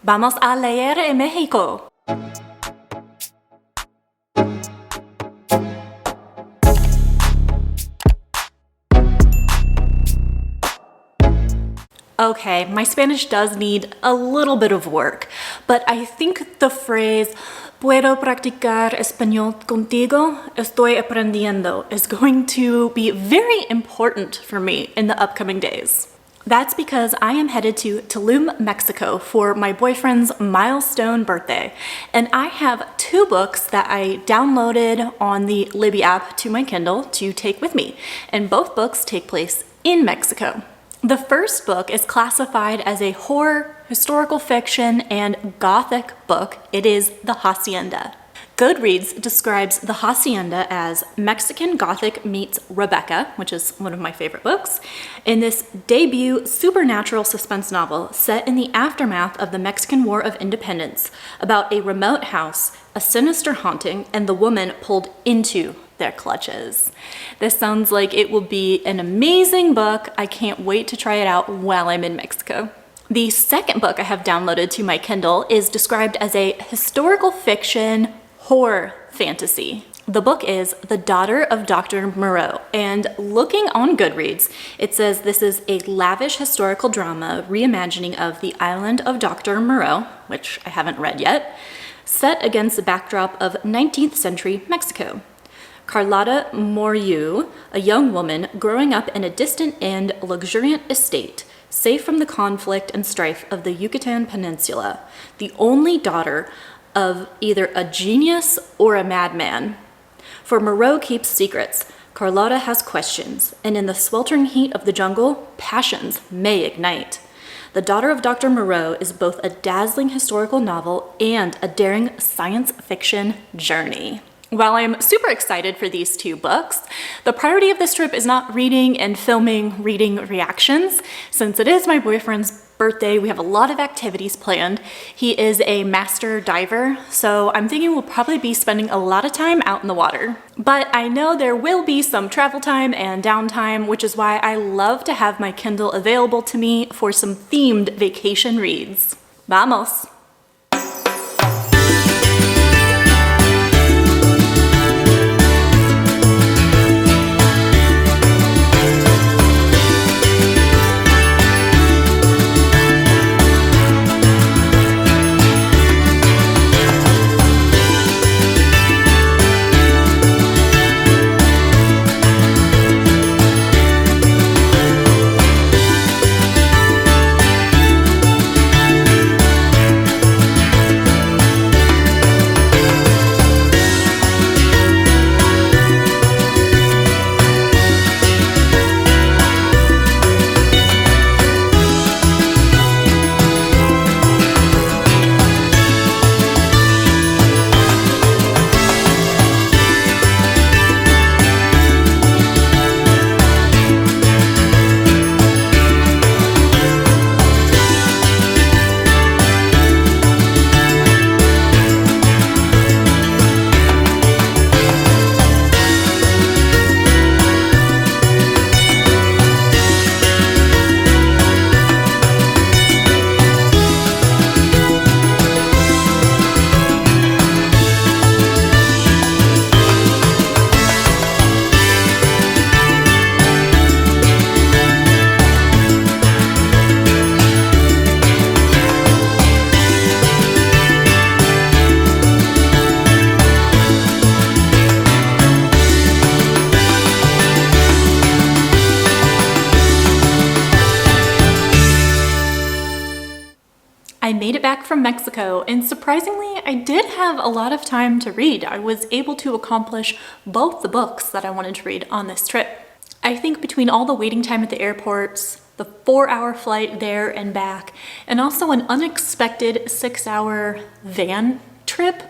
Vamos a leer en México. Okay, my Spanish does need a little bit of work, but I think the phrase "Puedo practicar español contigo? Estoy aprendiendo" is going to be very important for me in the upcoming days. That's because I am headed to Tulum, Mexico for my boyfriend's milestone birthday, and I have 2 books that I downloaded on the Libby app to my Kindle to take with me, and both books take place in Mexico. The first book is classified as a horror, historical fiction, and gothic book. It is The Hacienda. GoodReads describes The Hacienda as Mexican Gothic meets Rebecca, which is one of my favorite books, in this debut supernatural suspense novel set in the aftermath of the Mexican War of Independence about a remote house, a sinister haunting, and the woman pulled into their clutches. This sounds like it will be an amazing book. I can't wait to try it out while I'm in Mexico. The second book I have downloaded to my Kindle is described as a historical fiction horror fantasy. The book is The Daughter of Dr. Moreau, and looking on GoodReads, it says this is a lavish historical drama reimagining of the island of Dr. Moreau, which I haven't read yet, set against the backdrop of 19th century Mexico. Carlotta Moreau, a young woman growing up in a distant and luxuriant estate, safe from the conflict and strife of the Yucatan Peninsula, the only daughter of either a genius or a madman. For Moreau keeps secrets, Carlotta has questions, and in the sweltering heat of the jungle, passions may ignite. The Daughter of Dr. Moreau is both a dazzling historical novel and a daring science fiction journey. While I'm super excited for these 2 books, the priority of this trip is not reading and filming reading reactions. Since it is my boyfriend's birthday, we have a lot of activities planned. He is a master diver, so I'm thinking we'll probably be spending a lot of time out in the water. But I know there will be some travel time and downtime, which is why I love to have my Kindle available to me for some themed vacation reads. Vamos! I made it back from Mexico, and surprisingly, I did have a lot of time to read. I was able to accomplish both the books that I wanted to read on this trip. I think between all the waiting time at the airports, the 4-hour flight there and back, and also an unexpected 6-hour van trip,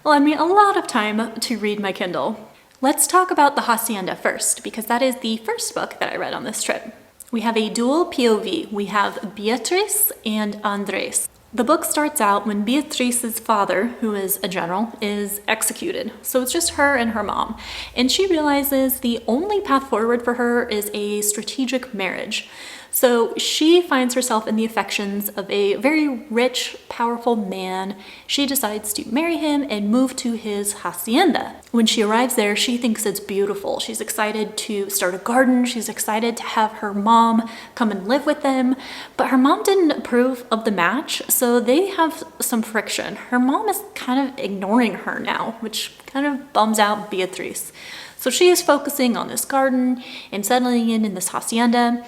led me a lot of time to read my Kindle. Let's talk about The Hacienda first, because that is the first book that I read on this trip. We have a dual POV. We have Beatriz and Andres. The book starts out when Beatrice's father, who is a general, is executed. So it's just her and her mom. And she realizes the only path forward for her is a strategic marriage. So she finds herself in the affections of a very rich, powerful man. She decides to marry him and move to his hacienda. When she arrives there, she thinks it's beautiful. She's excited to start a garden. She's excited to have her mom come and live with them. But her mom didn't approve of the match, so they have some friction. Her mom is kind of ignoring her now, which kind of bums out Beatriz. So she is focusing on this garden and settling in this hacienda.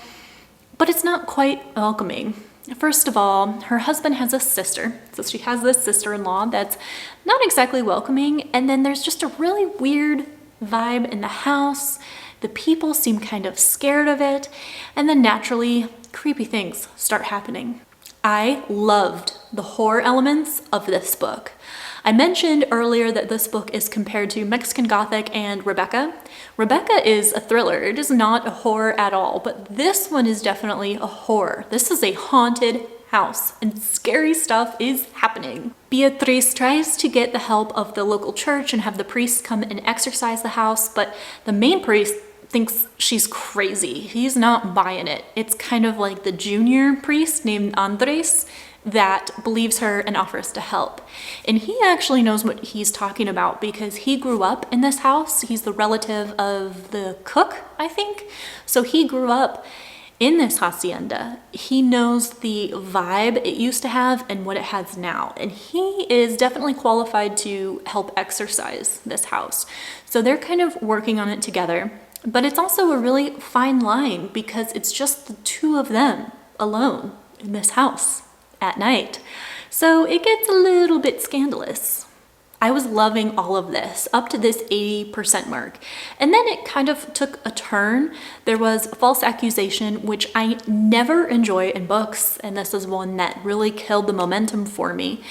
But it's not quite welcoming. First of all, her husband has a sister. So she has this sister-in-law that's not exactly welcoming. And then there's just a really weird vibe in the house. The people seem kind of scared of it. And then naturally, creepy things start happening. I loved the horror elements of this book. I mentioned earlier that this book is compared to Mexican Gothic and Rebecca. Rebecca is a thriller. It is not a horror at all, but this one is definitely a horror. This is a haunted house and scary stuff is happening. Beatriz tries to get the help of the local church and have the priest come and exorcise the house, but the main priest thinks she's crazy. He's not buying it. It's kind of like the junior priest named Andres that believes her and offers to help. And he actually knows what he's talking about because he grew up in this house. He's the relative of the cook, I think. So he grew up in this hacienda. He knows the vibe it used to have and what it has now. And he is definitely qualified to help exorcise this house. So they're kind of working on it together. But it's also a really fine line because it's just the two of them alone in this house at night. So it gets a little bit scandalous. I was loving all of this up to this 80% mark. And then it kind of took a turn. There was a false accusation, which I never enjoy in books. And this is one that really killed the momentum for me.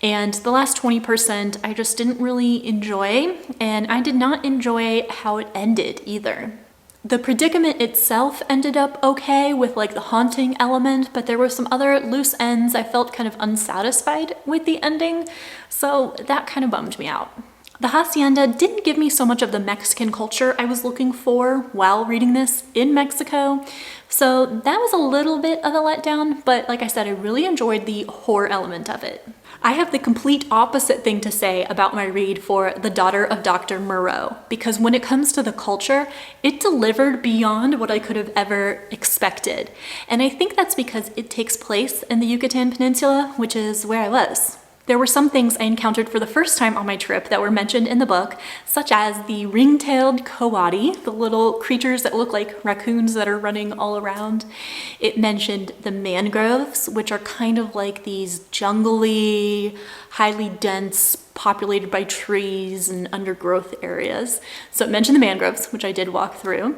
And the last 20% I just didn't really enjoy. And I did not enjoy how it ended either. The predicament itself ended up okay with like the haunting element, but there were some other loose ends. I felt kind of unsatisfied with the ending, so that kind of bummed me out. The hacienda didn't give me so much of the Mexican culture I was looking for while reading this in Mexico, so that was a little bit of a letdown, but like I said, I really enjoyed the horror element of it. I have the complete opposite thing to say about my read for The Daughter of Dr. Moreau, because when it comes to the culture, it delivered beyond what I could have ever expected. And I think that's because it takes place in the Yucatan Peninsula, which is where I was. There were some things I encountered for the first time on my trip that were mentioned in the book, such as the ring-tailed coati, the little creatures that look like raccoons that are running all around. It mentioned the mangroves, which are kind of like these jungly, highly dense, populated by trees and undergrowth areas. So it mentioned the mangroves, which I did walk through.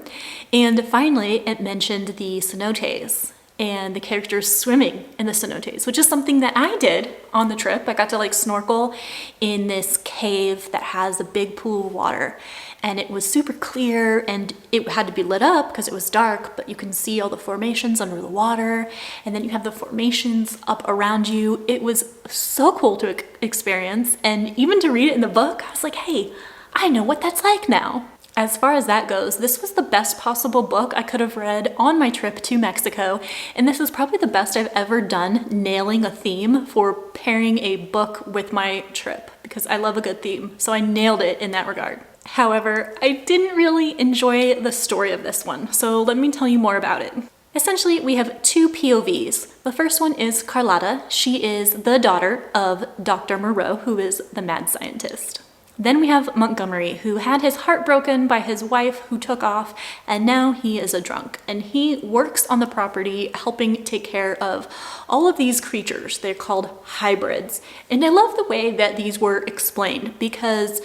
And finally, it mentioned the cenotes and the characters swimming in the cenotes, which is something that I did on the trip. I got to like snorkel in this cave that has a big pool of water, and it was super clear, and it had to be lit up because it was dark, but you can see all the formations under the water, and then you have the formations up around you. It was so cool to experience, and even to read it in the book, I was like, hey, I know what that's like now. As far as that goes, this was the best possible book I could have read on my trip to Mexico, and this is probably the best I've ever done nailing a theme for pairing a book with my trip, because I love a good theme, so I nailed it in that regard. However, I didn't really enjoy the story of this one, so let me tell you more about it. Essentially, we have two POVs. The first one is Carlotta. She is the daughter of Dr. Moreau, who is the mad scientist. Then we have Montgomery, who had his heart broken by his wife who took off, and now he is a drunk. And he works on the property helping take care of all of these creatures. They're called hybrids. And I love the way that these were explained, because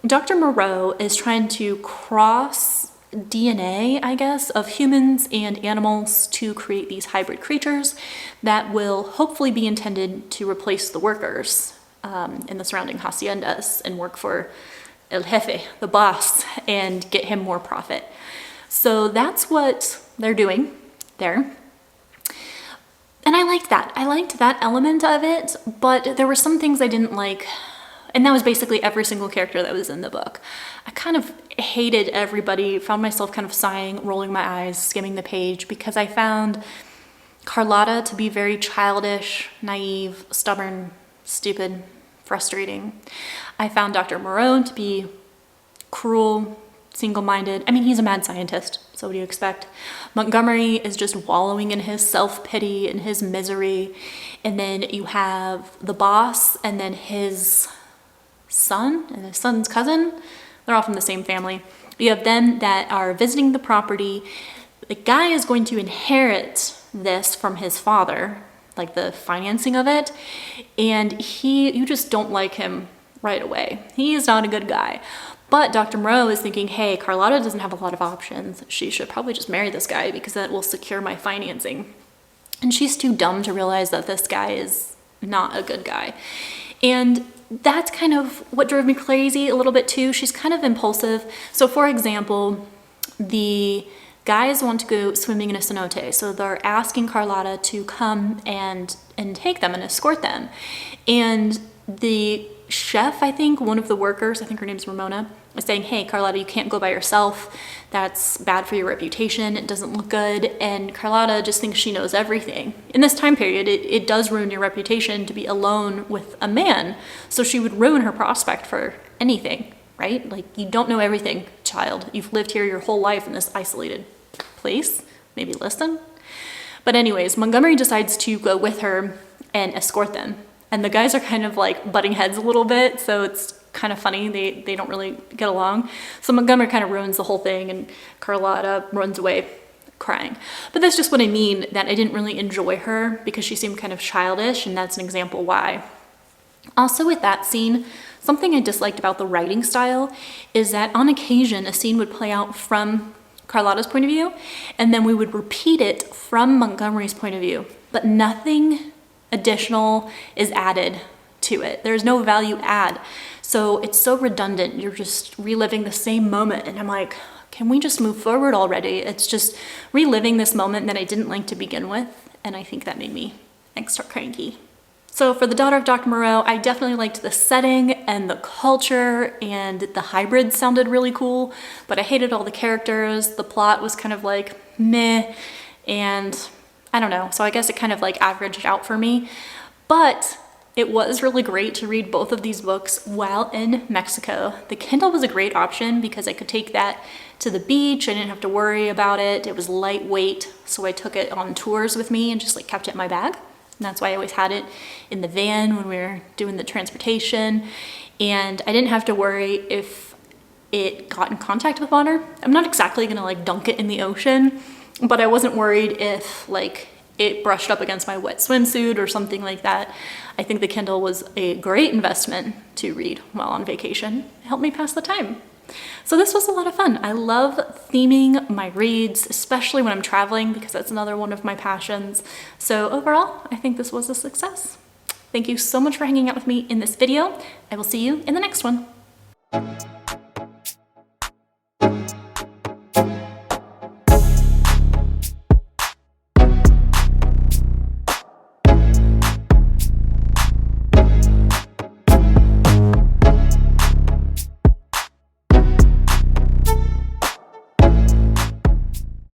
Dr. Moreau is trying to cross DNA, I guess, of humans and animals to create these hybrid creatures that will hopefully be intended to replace the workers in the surrounding haciendas and work for El Jefe, the boss, and get him more profit. So that's what they're doing there. And I liked that. I liked that element of it, but there were some things I didn't like, and that was basically every single character that was in the book. I kind of hated everybody, found myself kind of sighing, rolling my eyes, skimming the page, because I found Carlotta to be very childish, naive, stubborn, stupid, frustrating. I found Dr. Moreau to be cruel, single-minded. I mean, he's a mad scientist, so what do you expect? Montgomery is just wallowing in his self-pity and his misery. And then you have the boss and then his son and his son's cousin. They're all from the same family. You have them that are visiting the property. The guy is going to inherit this from his father, like the financing of it, and you just don't like him right away. He is not a good guy. But Dr. Moreau is thinking, hey, Carlotta doesn't have a lot of options. She should probably just marry this guy because that will secure my financing. And she's too dumb to realize that this guy is not a good guy. And that's kind of what drove me crazy a little bit too. She's kind of impulsive. So for example, the guys want to go swimming in a cenote, so they're asking Carlotta to come and take them and escort them. And the chef, I think, one of the workers, I think her name's Ramona, is saying, hey, Carlotta, you can't go by yourself. That's bad for your reputation. It doesn't look good. And Carlotta just thinks she knows everything. In this time period, it does ruin your reputation to be alone with a man. So she would ruin her prospect for anything, right? Like, you don't know everything, child. You've lived here your whole life in this isolated place. Maybe listen. But anyways, Montgomery decides to go with her and escort them. And the guys are kind of like butting heads a little bit, so it's kind of funny. They don't really get along. So Montgomery kind of ruins the whole thing, and Carlotta runs away crying. But that's just what I mean, that I didn't really enjoy her because she seemed kind of childish, and that's an example why. Also with that scene, something I disliked about the writing style is that on occasion a scene would play out from Carlotta's point of view, and then we would repeat it from Montgomery's point of view, but nothing additional is added to it. There's no value add. So it's so redundant. You're just reliving the same moment. And I'm like, can we just move forward already? It's just reliving this moment that I didn't like to begin with. And I think that made me extra cranky. So for The Daughter of Dr. Moreau, I definitely liked the setting and the culture, and the hybrids sounded really cool, but I hated all the characters. The plot was kind of like meh, and I don't know, so I guess it kind of like averaged out for me. But it was really great to read both of these books while in Mexico. The Kindle was a great option because I could take that to the beach. I didn't have to worry about it. It was lightweight, so I took it on tours with me and just like kept it in my bag. And that's why I always had it in the van when we were doing the transportation. And I didn't have to worry if it got in contact with water. I'm not exactly gonna like dunk it in the ocean, but I wasn't worried if like it brushed up against my wet swimsuit or something like that. I think the Kindle was a great investment to read while on vacation. It helped me pass the time. So this was a lot of fun. I love theming my reads, especially when I'm traveling, because that's another one of my passions. So overall, I think this was a success. Thank you so much for hanging out with me in this video. I will see you in the next one.